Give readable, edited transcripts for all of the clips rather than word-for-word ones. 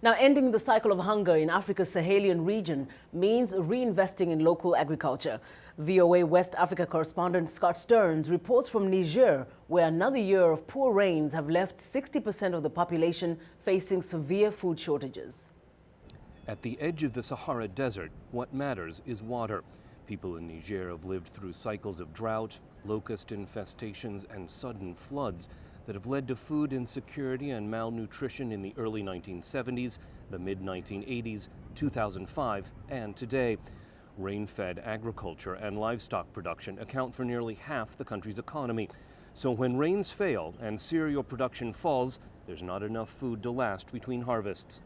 Now, ending the cycle of hunger in Africa's Sahelian region means reinvesting in local agriculture. VOA West Africa correspondent Scott Stearns reports from Niger, where another year of poor rains have left 60% of the population facing severe food shortages. At the edge of the Sahara Desert, what matters is water. People in Niger have lived through cycles of drought, locust infestations, and sudden floods that have led to food insecurity and malnutrition in the early 1970s, the mid-1980s, 2005, and today. Rain-fed agriculture and livestock production account for nearly half the country's economy. So when rains fail and cereal production falls, there's not enough food to last between harvests.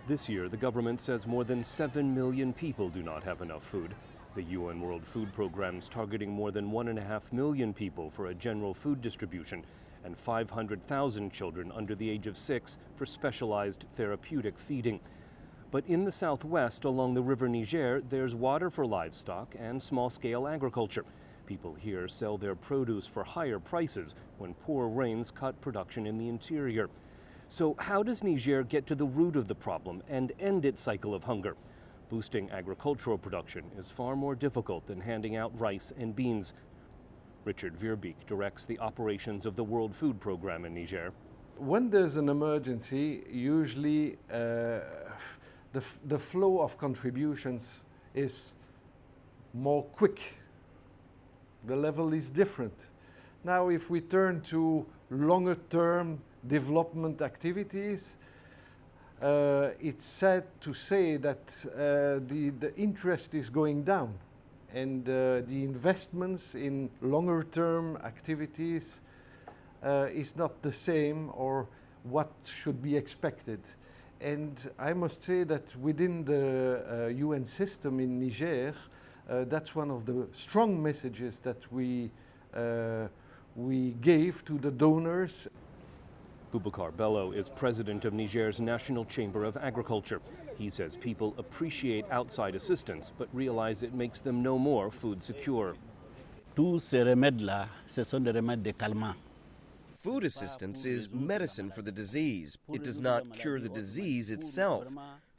This year, the government says more than 7 million people do not have enough food. The UN World Food Programme is targeting more than 1.5 million people for a general food distribution and 500,000 children under the age of 6 for specialized therapeutic feeding. But in the southwest, along the river Niger, there's water for livestock and small-scale agriculture. People here sell their produce for higher prices when poor rains cut production in the interior. So how does Niger get to the root of the problem and end its cycle of hunger? Boosting agricultural production is far more difficult than handing out rice and beans. Richard Verbeek directs the operations of the World Food Programme in Niger. When there's an emergency, usually the flow of contributions is more quick. The level is different. Now, if we turn to longer-term development activities, it's sad to say that the interest is going down, and the investments in longer-term activities is not the same or what should be expected. And I must say that within the UN system in Niger, that's one of the strong messages that we gave to the donors. Boubacar Bello is president of Niger's National Chamber of Agriculture. He says people appreciate outside assistance, but realize it makes them no more food secure. Tous ces remèdes-là, ce sont des remèdes de calmants. Food assistance is medicine for the disease. It does not cure the disease itself.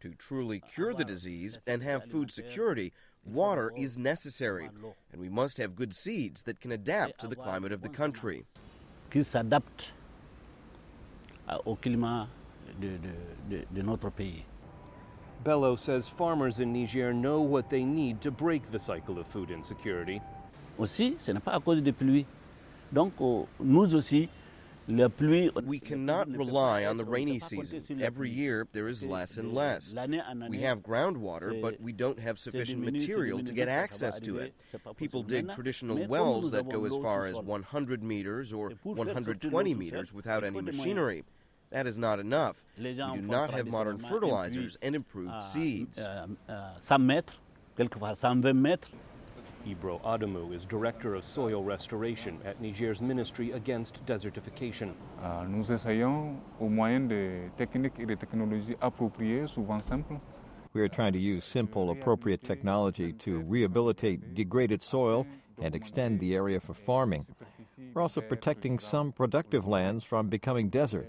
To truly cure the disease and have food security, water is necessary, and we must have good seeds that can adapt to the climate of the country. Qui s'adaptent au climat de notre pays. Bello says farmers in Niger know what they need to break the cycle of food insecurity. Aussi, ce n'est pas à cause des pluies. Donc, nous aussi, la pluie. We cannot rely on the rainy season. Every year there is less and less. We have groundwater, but we don't have sufficient material to get access to it. People dig traditional wells that go as far as 100 meters or 120 meters without any machinery. That is not enough. We do not have modern fertilizers and improved seeds. 100 mètres, quelquefois 120 mètres. Ibro Adamu is director of soil restoration at Niger's Ministry Against Desertification. Nous essayons au moyen de techniques et de technologies appropriées, souvent simples. We are trying to use simple, appropriate technology to rehabilitate degraded soil and extend the area for farming. We're also protecting some productive lands from becoming desert.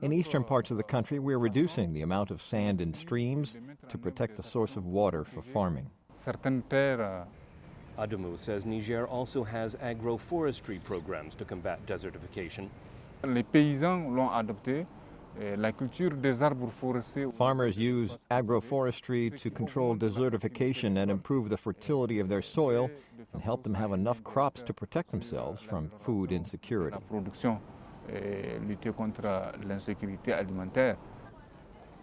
In eastern parts of the country, we're reducing the amount of sand in streams to protect the source of water for farming. Certaines terres. Adamu says Niger also has agroforestry programs to combat desertification. Les paysans l'ont adopté. La culture des arbres forestiers. Farmers use agroforestry to control desertification and improve the fertility of their soil and help them have enough crops to protect themselves from food insecurity. La production, lutter contre l'insécurité alimentaire.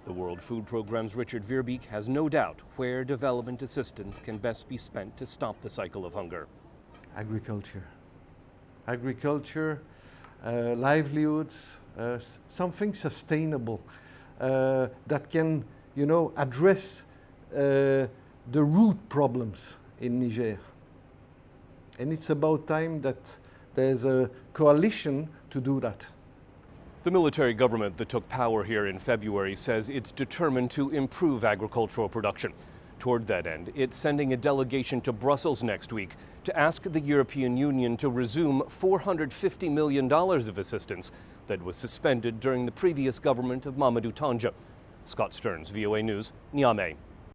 The World Food Programme's Richard Verbeek has no doubt where development assistance can best be spent to stop the cycle of hunger. Agriculture. Agriculture, livelihoods, something sustainable that can, address the root problems in Niger. And it's about time that there's a coalition to do that. The military government that took power here in February says it's determined to improve agricultural production. Toward that end, it's sending a delegation to Brussels next week to ask the European Union to resume $450 million of assistance that was suspended during the previous government of Mamadou Tanja. Scott Stearns, VOA News, Niamey.